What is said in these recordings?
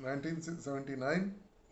1979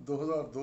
2002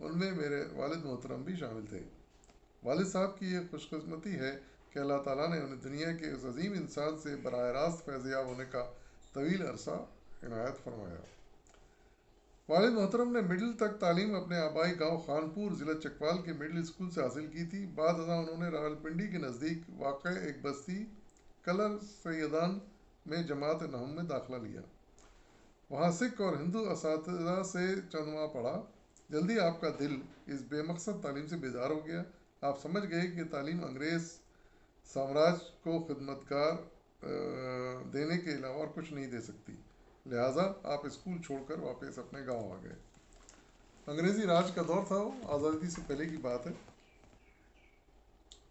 ان میں میرے والد محترم بھی شامل تھے۔ والد صاحب کی یہ خوش قسمتی ہے کہ اللہ تعالیٰ نے انہیں دنیا کے اس عظیم انسان سے براہ راست فیض یاب ہونے کا طویل عرصہ عنایت فرمایا۔ والد محترم نے مڈل تک تعلیم اپنے آبائی گاؤں خانپور ضلع چکوال کے مڈل اسکول سے حاصل کی تھی۔ بعد ازاں انہوں نے راولپنڈی کے نزدیک واقع ایک بستی کلر سیدان میں جماعت نہم میں داخلہ لیا۔ وہاں سکھ اور ہندو اساتذہ سے چند ماہ پڑھا۔ جلدی آپ کا دل اس بے مقصد تعلیم سے بیدار ہو گیا۔ آپ سمجھ گئے کہ تعلیم انگریز سامراج کو خدمتگار دینے کے علاوہ اور کچھ نہیں دے سکتی، لہٰذا آپ اسکول چھوڑ کر واپس اپنے گاؤں آ گئے۔ انگریزی راج کا دور تھا، وہ آزادی سے پہلے کی بات ہے،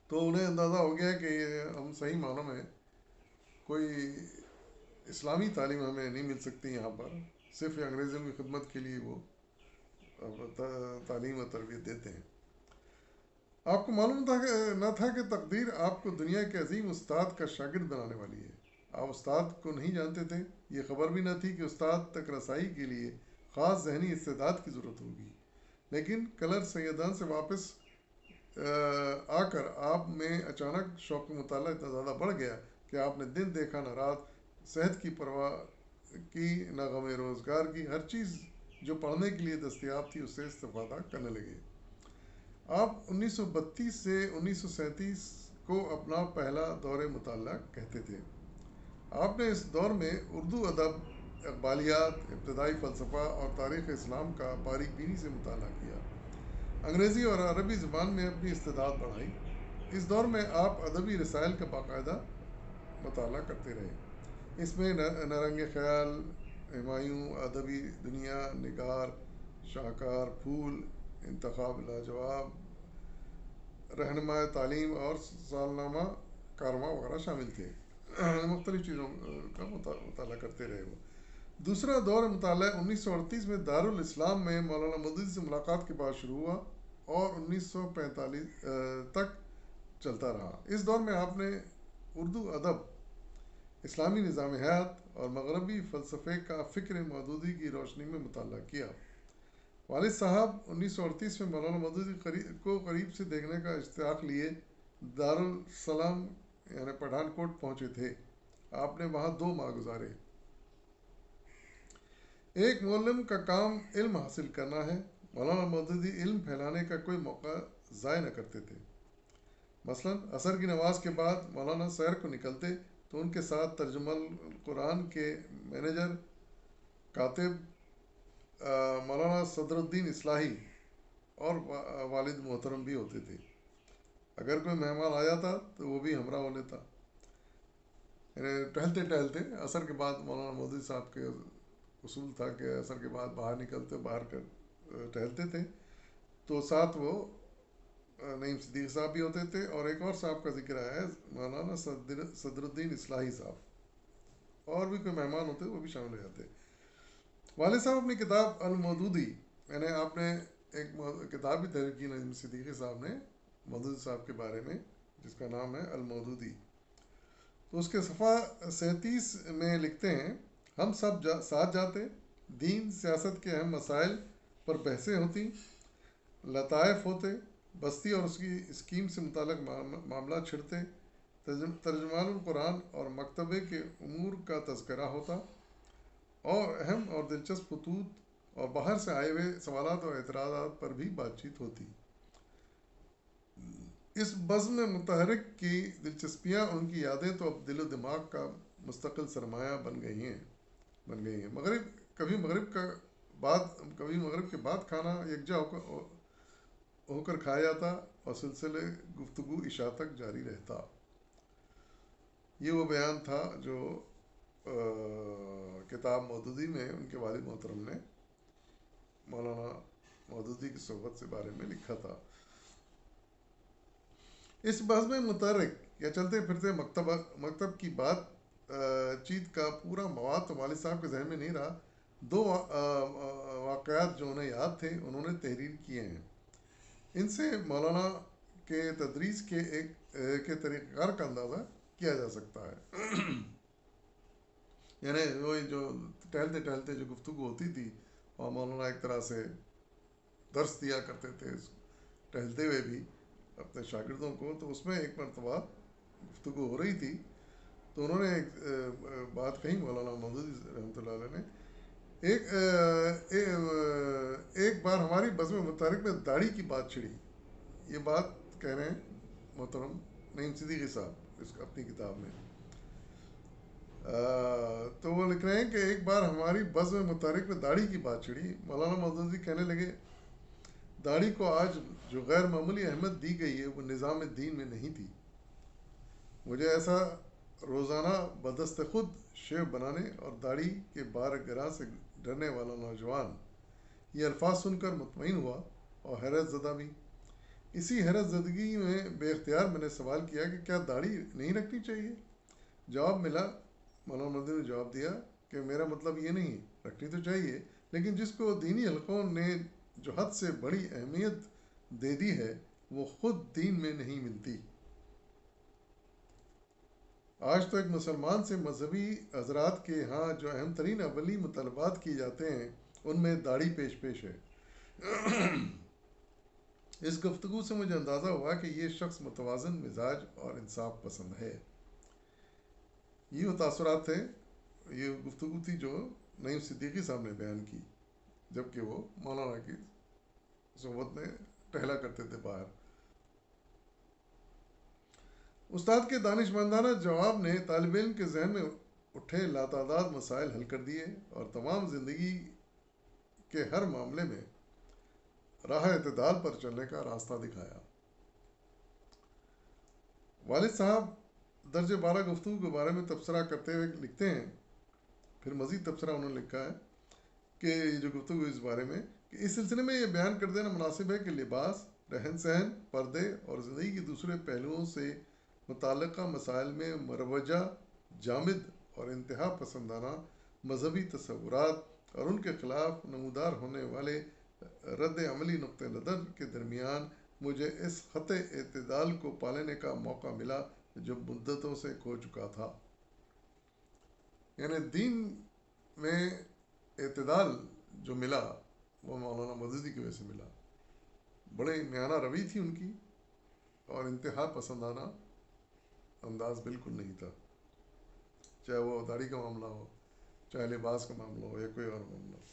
تو انہیں اندازہ ہو گیا کہ ہم صحیح معنوں میں کوئی اسلامی تعلیم ہمیں نہیں مل سکتی یہاں پر، صرف انگریزوں کی خدمت کے لیے وہ تعلیم و تربیت دیتے ہیں۔ آپ کو معلوم نہ تھا کہ تقدیر آپ کو دنیا کے عظیم استاد کا شاگرد بنانے والی ہے۔ آپ استاد کو نہیں جانتے تھے، یہ خبر بھی نہ تھی کہ استاد تک رسائی کے لیے خاص ذہنی استعداد کی ضرورت ہوگی۔ لیکن کلر سیدان سے واپس آ کر آپ میں اچانک شوق مطالعہ اتنا زیادہ بڑھ گیا کہ آپ نے دن دیکھا نہ رات، صحت کی پرواہ کی نہ غم روزگار کی، ہر چیز جو پڑھنے کے لیے دستیاب تھی اس سے استفادہ کرنے لگے۔ آپ 1932 سے 1937 کو اپنا پہلا دور مطالعہ کہتے تھے۔ آپ نے اس دور میں اردو ادب، اقبالیات، ابتدائی فلسفہ اور تاریخ اسلام کا باریک بینی سے مطالعہ کیا۔ انگریزی اور عربی زبان میں اپنی استعداد بڑھائی۔ اس دور میں آپ ادبی رسائل کا باقاعدہ مطالعہ کرتے رہے۔ اس میں نرنگ خیال، ہمایوں، ادبی دنیا، نگار، شاہکار، پھول، انتخاب لاجواب، رہنما تعلیم اور سالنامہ کارواں وغیرہ شامل تھے۔ مختلف چیزوں کا مطالعہ کرتے رہے وہ۔ دوسرا دور مطالعہ 1938 میں دارالاسلام میں مولانا مودودی سے ملاقات کے بعد شروع ہوا اور 1945 تک چلتا رہا۔ اس دور میں آپ نے اردو ادب، اسلامی نظام حیات اور مغربی فلسفے کا فکر مودودی کی روشنی میں مطالعہ کیا۔ والد صاحب 1938 میں مولانا مودودی کو قریب سے دیکھنے کا اشتیاق لیے دارالسلام یعنی پٹھان کوٹ پہنچے تھے۔ آپ نے وہاں 2 ماہ گزارے۔ ایک معلم کا کام علم حاصل کرنا ہے۔ مولانا مودودی علم پھیلانے کا کوئی موقع ضائع نہ کرتے تھے۔ مثلاً عصر کی نماز کے بعد مولانا سیر کو نکلتے تو ان کے ساتھ ترجمہ القرآن کے مینیجر کاتب مولانا صدر الدین اصلاحی اور والد محترم بھی ہوتے تھے۔ اگر کوئی مہمان آ جاتا تو وہ بھی ہمراہ ہو لیتا۔ ٹہلتے ٹہلتے عصر کے بعد مولانا مودودی صاحب کے اصول تھا کہ عصر کے بعد باہر نکلتے، باہر ٹہلتے تھے تو ساتھ وہ نعیم صدیق صاحب بھی ہوتے تھے، اور ایک اور صاحب کا ذکر آیا ہے مولانا صدر الدین اصلاحی صاحب، اور بھی کوئی مہمان ہوتے وہ بھی شامل ہو جاتے۔ والد صاحب اپنی کتاب المودودی، یعنی آپ نے ایک کتاب بھی تحریر کی نعیم صدیقی صاحب نے مودودی صاحب کے بارے میں، جس کا نام ہے المودودی، تو اس کے صفحہ 37 میں لکھتے ہیں: ہم سب ساتھ جاتے، دین سیاست کے اہم مسائل پر بحثیں ہوتی، لطائف ہوتے، بستی اور اس کی اسکیم سے متعلق معاملات چھڑتے، ترجمان القرآن اور مکتبے کے امور کا تذکرہ ہوتا، اور اہم اور دلچسپ خطوط اور باہر سے آئے ہوئے سوالات اور اعتراضات پر بھی بات چیت ہوتی۔ اس بزم متحرک کی دلچسپیاں، ان کی یادیں تو اب دل و دماغ کا مستقل سرمایہ بن گئی ہیں۔ کبھی مغرب کے بعد کھانا یکجا ہو کر کھایا جاتا اور سلسلے گفتگو عشاء تک جاری رہتا۔ یہ وہ بیان تھا جو کتاب مودودی میں ان کے والد محترم نے مولانا مودودی کی صحبت کے بارے میں لکھا تھا۔ اس بحث میں متحرک یا چلتے پھرتے مکتب کی بات چیت کا پورا مواد تو والد صاحب کے ذہن میں نہیں رہا۔ 2 واقعات جو انہیں یاد تھے انہوں نے تحریر کیے ہیں۔ ان سے مولانا کے تدریس کے طریقہ کار کا اندازہ کیا جا سکتا ہے۔ یعنی وہی جو ٹہلتے ٹہلتے جو گفتگو ہوتی تھی اور مولانا ایک طرح سے درس دیا کرتے تھے ٹہلتے ہوئے بھی اپنے شاگردوں کو. تو اس میں ایک مرتبہ گفتگو ہو رہی تھی تو انہوں نے ایک بات کہی مولانا مودودی رحمۃ اللہ علیہ نے. ایک بار ہماری بزم متحرک میں داڑھی کی بات چھڑی. یہ بات کہہ رہے ہیں محترم نعیم صدیقی صاحب اس اپنی کتاب میں. تو وہ لکھ رہے ہیں کہ ایک بار ہماری بزم متحرک میں داڑھی کی بات چھڑی. مولانا مودودی کہنے لگے داڑھی کو آج جو غیر معمولی اہمیت دی گئی ہے وہ نظام دین میں نہیں تھی. مجھے ایسا روزانہ بدست خود شیو بنانے اور داڑھی کے بار گراں سے ڈرنے والا نوجوان یہ الفاظ سن کر مطمئن ہوا اور حیرت زدہ بھی. اسی حیرت زدگی میں بے اختیار میں نے سوال کیا کہ کیا داڑھی نہیں رکھنی چاہیے. جواب ملا. مولانا مودودی نے جواب دیا کہ میرا مطلب یہ نہیں، رکھنی تو چاہیے، لیکن جس کو دینی حلقوں نے جو حد سے بڑی اہمیت دے دی ہے وہ خود دین میں نہیں ملتی. آج تو ایک مسلمان سے مذہبی حضرات کے ہاں جو اہم ترین اولی مطالبات کیے جاتے ہیں ان میں داڑھی پیش ہے. اس گفتگو سے مجھے اندازہ ہوا کہ یہ شخص متوازن مزاج اور انصاف پسند ہے. یہ وہ تاثرات تھے، یہ گفتگو تھی جو نعیم صدیقی صاحب نے بیان کی جبکہ وہ مولانا کی صحبت میں ٹہلا کرتے تھے باہر. استاد کے دانشمندانہ جواب نے طالب علم کے ذہن میں اٹھے لاتعداد مسائل حل کر دیے اور تمام زندگی کے ہر معاملے میں راہ اعتدال پر چلنے کا راستہ دکھایا. والد صاحب درج 12 گفتگو کے بارے میں تبصرہ کرتے ہوئے لکھتے ہیں، پھر مزید تبصرہ انہوں نے لکھا ہے کہ یہ جو گفتگو اس بارے میں کہ اس سلسلے میں یہ بیان کر دینا مناسب ہے کہ لباس، رہن سہن، پردے اور زندگی کے دوسرے پہلوؤں سے متعلقہ مسائل میں مروجہ، جامد اور انتہا پسندانہ مذہبی تصورات اور ان کے خلاف نمودار ہونے والے رد عملی نقطہ نظر کے درمیان مجھے اس خط اعتدال کو پالنے کا موقع ملا جو مدتوں سے کھو چکا تھا. یعنی دین میں اعتدال جو ملا وہ مولانا مودودی کی وجہ سے ملا. بڑے میانہ روی تھی ان کی اور انتہا پسندانہ انداز بالکل نہیں تھا، چاہے وہ داڑھی کا معاملہ ہو، چاہے لباس کا معاملہ ہو یا کوئی اور معاملہ ہو.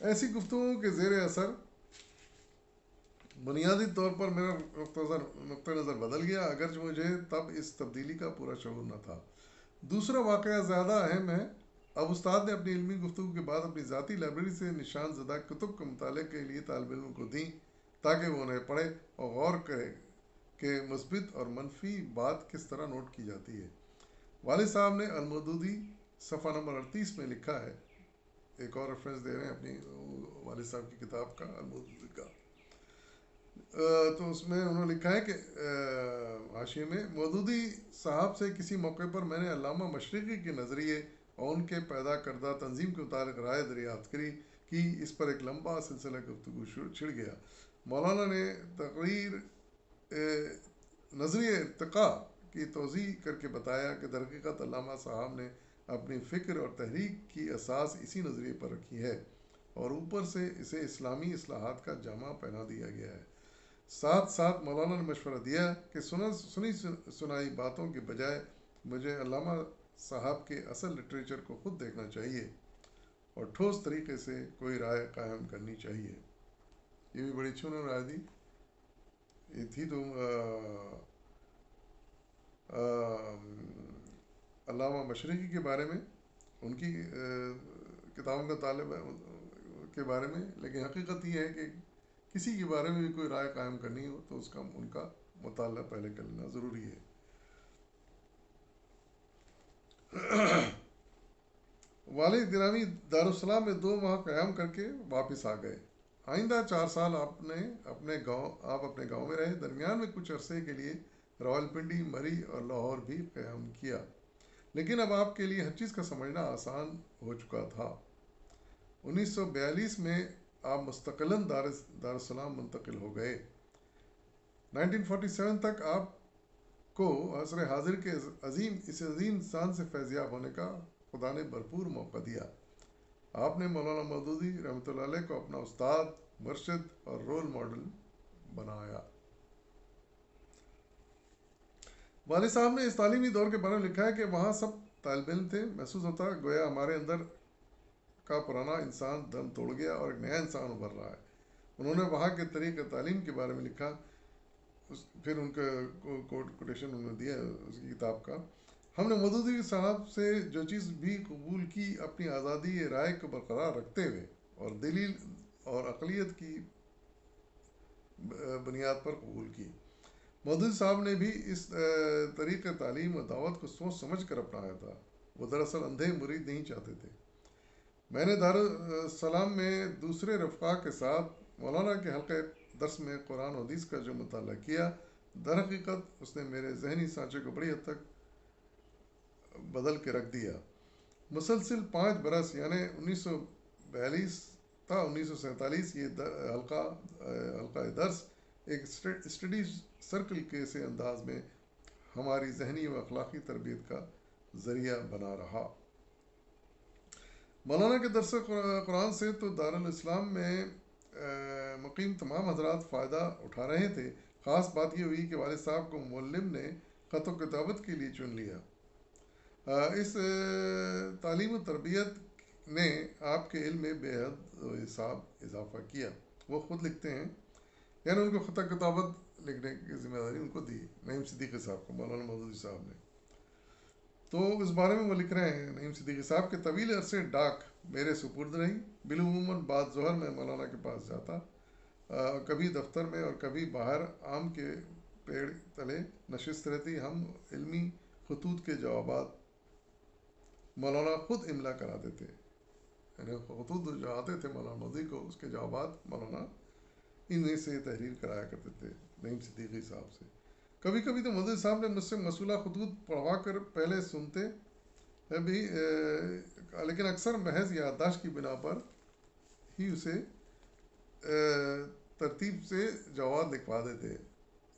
ایسی گفتگو کے زیر اثر بنیادی طور پر میرا نقطہ نظر بدل گیا، اگرچہ مجھے تب اس تبدیلی کا پورا شعور نہ تھا. دوسرا واقعہ زیادہ اہم ہے. اب استاد نے اپنی علمی گفتگو کے بعد اپنی ذاتی لائبریری سے نشان زدہ کتب کے مطالعے کے لیے طالب علموں کو دیں تاکہ وہ انہیں پڑھے اور غور کرے کہ مثبت اور منفی بات کس طرح نوٹ کی جاتی ہے. والد صاحب نے المودودی صفحہ نمبر 38 میں لکھا ہے، ایک اور ریفرنس دے رہے ہیں اپنی والد صاحب کی کتاب کا المودودی کا. تو اس میں انہوں نے لکھا ہے کہ حاشیے میں مودودی صاحب سے کسی موقع پر میں نے علامہ مشرقی کے نظریے اور ان کے پیدا کردہ تنظیم کے متعلق رائے دریافت کی. اس پر ایک لمبا سلسلہ گفتگو چھڑ گیا. مولانا نے تقریر نظریہ ارتقاء کی توضیح کر کے بتایا کہ درحقیقت علامہ صاحب نے اپنی فکر اور تحریک کی اساس اسی نظریے پر رکھی ہے اور اوپر سے اسے اسلامی اصلاحات کا جامہ پہنا دیا گیا ہے. ساتھ ساتھ مولانا نے مشورہ دیا کہ سنی سنائی باتوں کے بجائے مجھے علامہ صاحب کے اصل لٹریچر کو خود دیکھنا چاہیے اور ٹھوس طریقے سے کوئی رائے قائم کرنی چاہیے. یہ بھی بڑی اچھی انہوں نے رائے دی. یہ تھی تو علامہ مشرقی کے بارے میں، ان کی کتابوں کا طالب کے بارے میں، لیکن حقیقت یہ ہے کہ کسی کے بارے میں بھی کوئی رائے قائم کرنی ہو تو اس کا ان کا مطالعہ پہلے کر لینا ضروری ہے. والد گرامی دارالسلام میں 2 ماہ قیام کر کے واپس آ گئے. آئندہ 4 سال آپ اپنے گاؤں میں رہے. درمیان میں کچھ عرصے کے لیے راول پنڈی، مری اور لاہور بھی قیام کیا، لیکن اب آپ کے لیے ہر چیز کا سمجھنا آسان ہو چکا تھا. 1942 میں آپ مستقلاً دارالسلام منتقل ہو گئے. 1947 تک آپ کو عصر حاضر کے اس عظیم انسان سے فیضیاب ہونے کا خدا نے بھرپور موقع دیا. آپ نے مولانا مودودی رحمۃ اللہ علیہ کو اپنا استاد، مرشد اور رول ماڈل بنایا۔ والد صاحب نے اس تعلیمی دور کے بارے میں لکھا ہے کہ وہاں سب طالب علم تھے، محسوس ہوتا گویا ہمارے اندر کا پرانا انسان دم توڑ گیا اور ایک نیا انسان ابھر رہا ہے۔ انہوں نے وہاں کے طریقہ تعلیم کے بارے میں لکھا، پھر ان کا کوٹیشن انہوں نے دیا اس کی کتاب کا: ہم نے مودودی صاحب سے جو چیز بھی قبول کی اپنی آزادی رائے کو برقرار رکھتے ہوئے اور دلیل اور عقلیت کی بنیاد پر قبول کی۔ مودودی صاحب نے بھی اس طریقہ تعلیم و دعوت کو سوچ سمجھ کر اپنایا تھا۔ وہ دراصل اندھے مرید نہیں چاہتے تھے۔ میں نے دارالسلام میں دوسرے رفقا کے ساتھ مولانا کے حلقے درس میں قرآن و حدیث کا جو مطالعہ کیا، در حقیقت اس نے میرے ذہنی سانچے کو بڑی حد تک بدل کے رکھ دیا۔ مسلسل 5 برس یعنی 1942 تا 1947 یہ حلقہ درس ایک اسٹڈی سرکل کے سے انداز میں ہماری ذہنی و اخلاقی تربیت کا ذریعہ بنا رہا۔ مولانا کے درس قرآن سے تو دارالاسلام میں مقیم تمام حضرات فائدہ اٹھا رہے تھے۔ خاص بات یہ ہوئی کہ والد صاحب کو معلم نے خط و کتابت کے لیے چن لیا۔ اس تعلیم و تربیت نے آپ کے علم میں بے حد و حساب اضافہ کیا۔ وہ خود لکھتے ہیں، یعنی ان کو خط و کتابت لکھنے کی ذمہ داری ان کو دی، نعیم صدیقی صاحب کو، مولانا مودودی صاحب نے۔ تو اس بارے میں وہ لکھ رہے ہیں، نعیم صدیقی صاحب کے طویل عرصے ڈاک میرے سپرد رہی۔ بالعموماً بعد ظہر میں مولانا کے پاس جاتا، کبھی دفتر میں اور کبھی باہر آم کے پیڑ تلے نشست رہتی۔ ہم علمی خطوط کے جوابات مولانا خود املا کراتے تھے، یعنی خطوط جو آتے تھے مولانا مودودی کو، اس کے جوابات مولانا انہیں سے تحریر کرایا کرتے تھے نعیم صدیقی صاحب سے۔ کبھی کبھی تو مودودی صاحب نے مجھ سے مسئولہ خطوط پڑھوا کر پہلے سنتے بھی، لیکن اکثر محض یادداشت کی بنا پر ہی اسے ترتیب سے جواب لکھوا دیتے،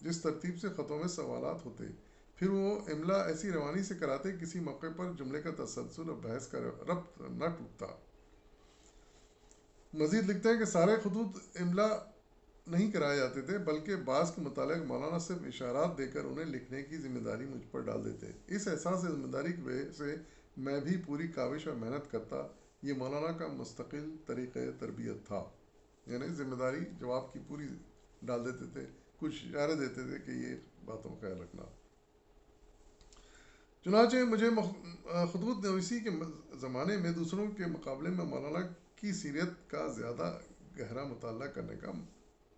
جس ترتیب سے خطوں میں سوالات ہوتے۔ پھر وہ املا ایسی روانی سے کراتے کسی موقع پر جملے کا تسلسل اور بحث کا ربط نہ ٹوٹتا۔ مزید لکھتے ہیں کہ سارے خطوط املا نہیں کرائے جاتے تھے، بلکہ بعض کے متعلق مولانا صرف اشارات دے کر انہیں لکھنے کی ذمہ داری مجھ پر ڈال دیتے۔ اس احساس ذمہ داری کی وجہ سے میں بھی پوری کاوش اور محنت کرتا۔ یہ مولانا کا مستقل طریقہ تربیت تھا، یعنی ذمہ داری جواب کی پوری ڈال دیتے تھے، کچھ اشارے دیتے تھے کہ یہ باتوں کا خیال رکھنا۔ چنانچہ مجھے خطوط نویسی کے زمانے میں دوسروں کے مقابلے میں مولانا کی سیرت کا زیادہ گہرا مطالعہ کرنے کا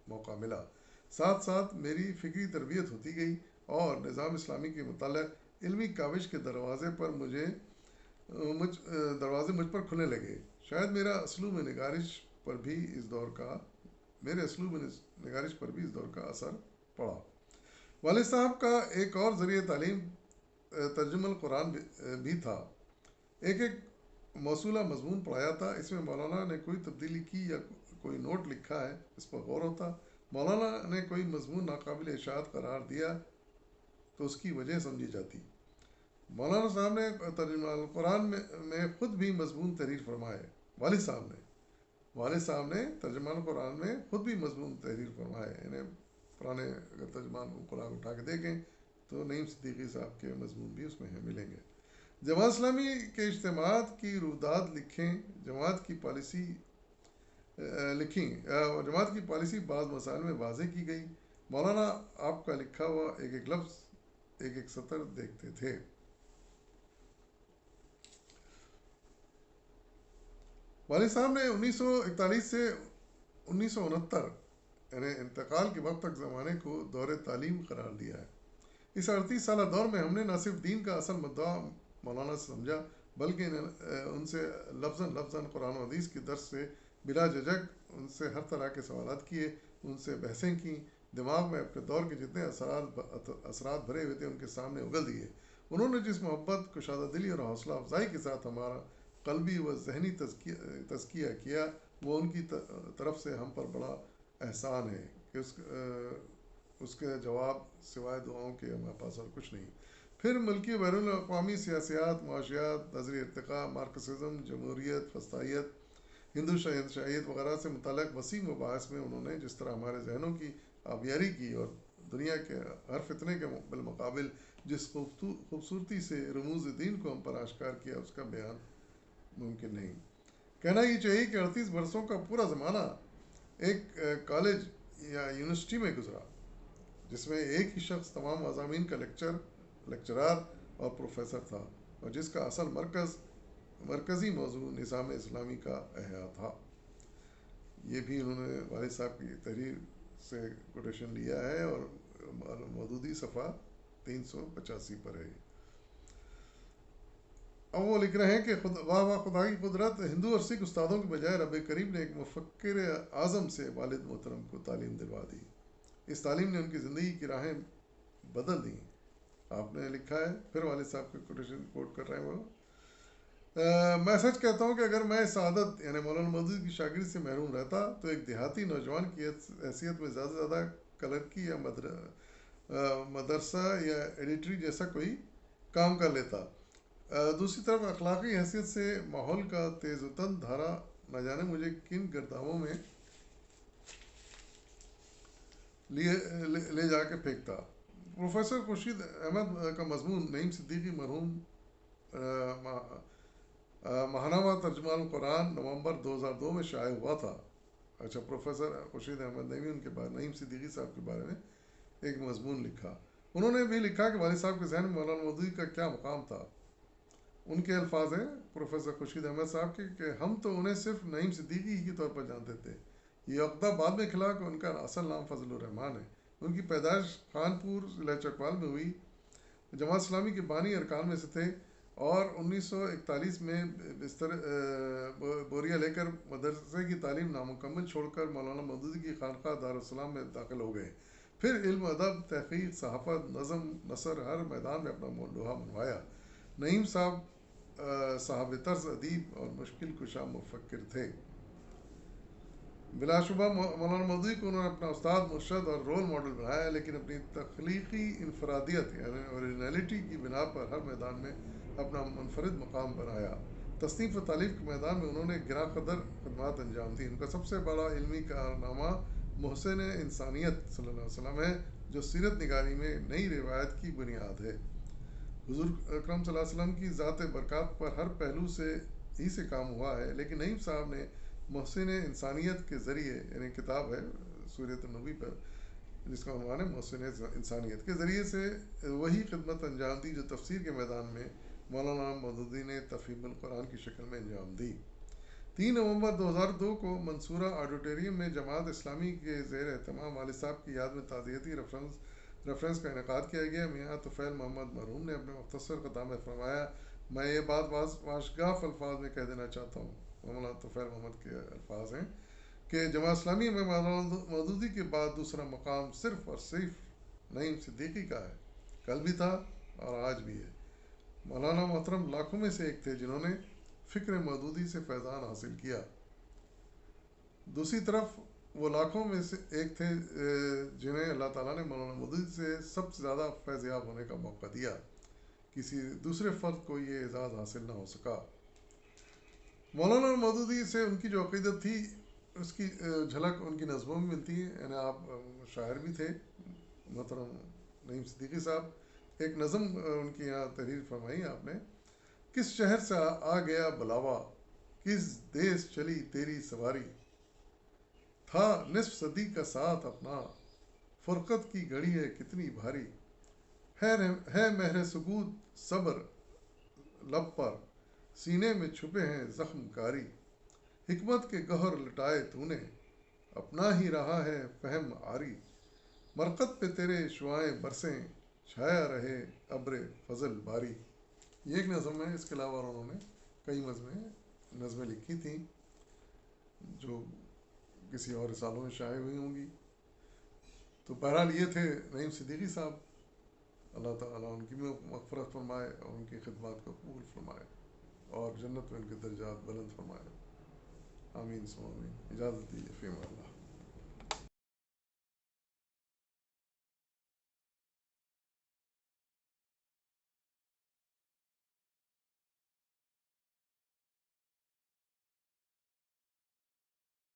موقع ملا۔ ساتھ ساتھ میری فکری تربیت ہوتی گئی اور نظام اسلامی کے متعلق علمی کاوش کے دروازے مجھ پر کھلنے لگے۔ شاید میرے اسلوب نگارش پر بھی اس دور کا اثر پڑا۔ والد صاحب کا ایک اور ذریعہ تعلیم ترجمہ القرآن بھی تھا۔ ایک موصولہ مضمون پڑھایا تھا، اس میں مولانا نے کوئی تبدیلی کی یا کوئی نوٹ لکھا ہے اس پر غور ہوتا۔ مولانا نے کوئی مضمون ناقابل اشاعت قرار دیا تو اس کی وجہ سمجھی جاتی۔ مولانا صاحب نے ترجمہ القرآن میں خود بھی مضمون تحریر فرمائے۔ والد صاحب نے ترجمہ القرآن میں خود بھی مضمون تحریر فرمائے، یعنی پرانے اگر ترجمہ القرآن اٹھا کے دیکھیں تو نعیم صدیقی صاحب کے مضمون بھی اس میں ملیں گے۔ جماعت اسلامی کے اجتماعات کی رویداد لکھیں، جماعت کی پالیسی بعض مسائل میں واضح کی گئی۔ مولانا آپ کا لکھا ہوا ایک ایک لفظ، ایک ایک سطر دیکھتے تھے۔ والد صاحب نے 1941 سے 1969 یعنی انتقال کے وقت تک زمانے کو دور تعلیم قرار دیا ہے۔ اس 38 سالہ دور میں ہم نے نہ صرف دین کا اصل مدعا مولانا سے سمجھا، بلکہ ان سے لفظاً قرآن و حدیث کے درس سے بلا جھجک ان سے ہر طرح کے سوالات کیے، ان سے بحثیں کیں، دماغ میں اپنے دور کے جتنے اثرات بھرے ہوئے تھے ان کے سامنے اگل دیے۔ انہوں نے جس محبت، کشادہ دلی اور حوصلہ افزائی کے ساتھ ہمارا قلبی و ذہنی تزکیہ کیا، وہ ان کی طرف سے ہم پر بڑا احسان ہے کہ اس کے جواب سوائے دعاؤں کے ہمارے پاس اور کچھ نہیں۔ پھر ملکی و بیرون الاقوامی سیاسیات، معاشیات، نظری ارتقاء، مارکسزم، جمہوریت، فسطائیت، ہندو شاہیت وغیرہ سے متعلق وسیع مباحث میں انہوں نے جس طرح ہمارے ذہنوں کی آبیاری کی اور دنیا کے ہر فتنے کے بالمقابل جس خوبصورتی سے رموز دین کو ہم پر آشکار کیا، اس کا بیان ممکن نہیں۔ کہنا یہ چاہیے کہ 38 برسوں کا پورا زمانہ ایک کالج یا یونیورسٹی میں گزرا، جس میں ایک ہی شخص تمام مضامین کا لیکچرار اور پروفیسر تھا، اور جس کا اصل مرکزی موضوع نظام اسلامی کا احیاء تھا۔ یہ بھی انہوں نے والد صاحب کی تحریر سے کوٹیشن لیا ہے، اور مودودی صفحہ 385 پر ہے۔ اب وہ لکھ رہے ہیں کہ واہ واہ خدا کی قدرت، ہندو اور سکھ استادوں کے بجائے رب کریم نے ایک مفکر اعظم سے والد محترم کو تعلیم دلوا دی۔ اس تعلیم نے ان کی زندگی کی راہیں بدل دیں۔ آپ نے لکھا ہے، پھر والد صاحب کے کوٹیشن کوٹ کر رہے ہیں وہ، میں سچ کہتا ہوں کہ اگر میں اس سعادت یعنی مولانا مودودی کی شاگردی سے محروم رہتا تو ایک دیہاتی نوجوان کی حیثیت میں زیادہ سے زیادہ کلرکی یا مدرسہ یا ایڈیٹری جیسا کوئی کام کر لیتا۔ دوسری طرف اخلاقی حیثیت سے ماحول کا تیز و تند دھارا نہ جانے مجھے کن گردابوں میں لے جا کے پھینکتا۔ پروفیسر خورشید احمد کا مضمون نعیم صدیقی مرحوم ماہنامہ ترجمہ القرآن نومبر 2002 میں شائع ہوا تھا۔ اچھا، پروفیسر خورشید احمد نے بھی ان کے بارے نعیم صدیقی صاحب کے بارے میں ایک مضمون لکھا۔ انہوں نے بھی لکھا کہ والد صاحب کے ذہن میں مولانا مودودی کا کیا مقام تھا۔ ان کے الفاظ ہیں پروفیسر خورشید احمد صاحب کے کہ ہم تو انہیں صرف نعیم صدیقی ہی کے طور پر جانتے تھے۔ یہ عقدہ بعد میں کھلا کہ ان کا اصل نام فضل الرحمان ہے۔ ان کی پیدائش خانپور ضلع چکوال میں ہوئی، جماعت اسلامی کے بانی ارکان میں سے تھے، اور 1941 میں بوریا لے کر مدرسے کی تعلیم نامکمل چھوڑ کر مولانا مودودی کی خانقاہ دارالسلام میں داخل ہو گئے۔ پھر علم، ادب، تحقیق، صحافت، نظم، نثر ہر میدان میں اپنا لوہا منوایا۔ نعیم صاحب طرز ادیب اور مشکل کشا مفکر تھے۔ بلا شبہ مولانا مودودی کو انہوں نے اپنا استاد، مرشد اور رول ماڈل بنایا، لیکن اپنی تخلیقی انفرادیت یعنی اوریجنلٹی کی بنا پر ہر میدان میں اپنا منفرد مقام بنایا۔ تصنیف و تالیف کے میدان میں انہوں نے گراں قدر خدمات انجام دی۔ ان کا سب سے بڑا علمی کارنامہ محسن انسانیت صلی اللہ علیہ وسلم ہے، جو سیرت نگاری میں نئی روایت کی بنیاد ہے۔ حضور اکرم صلی اللہ علیہ وسلم کی ذات برکات پر ہر پہلو سے کام ہوا ہے، لیکن نعیم صاحب نے محسن انسانیت کے ذریعے، یعنی کتاب ہے سورۃ النبی پر جس کا عنوان ہے محسن انسانیت، کے ذریعے سے وہی خدمت انجام دی جو تفسیر کے میدان میں مولانا مودودی نے تفہیم القرآن کی شکل میں انجام دی۔ 3 نومبر 2002 کو منصورہ آڈیٹوریم میں جماعت اسلامی کے زیر اہتمام والد صاحب کی یاد میں تعزیتی ریفرنس کا انعقاد کیا گیا۔ میاں طفیل محمد مرحوم نے اپنے مختصر خطاب میں فرمایا، میں یہ بات واشگاف الفاظ میں کہہ دینا چاہتا ہوں، مولانا طفیل محمد کے الفاظ ہیں، کہ جماعت اسلامی میں مولانا مودودی کے بعد دوسرا مقام صرف اور صرف نعیم صدیقی کا ہے، کل بھی تھا اور آج بھی ہے۔ مولانا محترم لاکھوں میں سے ایک تھے جنہوں نے فکر مودودی سے فیضان حاصل کیا۔ دوسری طرف وہ لاکھوں میں سے ایک تھے جنہیں اللہ تعالیٰ نے مولانا مودودی سے سب سے زیادہ فیض یاب ہونے کا موقع دیا۔ کسی دوسرے فرد کو یہ اعزاز حاصل نہ ہو سکا۔ مولانا مودودی سے ان کی جو عقیدت تھی اس کی جھلک ان کی نظموں میں ملتی ہے، یعنی آپ شاعر بھی تھے محترم نعیم صدیقی صاحب۔ ایک نظم ان کی یہاں تحریر فرمائی آپ نے، کس شہر سے آ گیا بلاوا، کس دیس چلی تیری سواری، تھا نصف صدی کا ساتھ اپنا، فرقت کی گھڑی ہے کتنی بھاری، ہے مہر سکوت صبر لب پر، سینے میں چھپے ہیں زخم کاری، حکمت کے گہر لٹائے تو نے، اپنا ہی رہا ہے فہم آری، مرقد پہ تیرے شعائیں برسیں، چھایا رہے ابر فضل باری۔ یہ ایک نظم ہے، اس کے علاوہ انہوں نے کئی نظمیں لکھی تھیں جو کسی اور رسالوں میں شائع ہوئی ہوں گی۔ تو بہرحال یہ تھے نعیم صدیقی صاحب، اللہ تعالیٰ ان کی مغفرت فرمائے اور ان کی خدمات کو قبول فرمائے اور جنت میں ان کے درجات بلند فرمائے، آمین ثم آمین۔ اجازت دیجیے، فی امان اللہ۔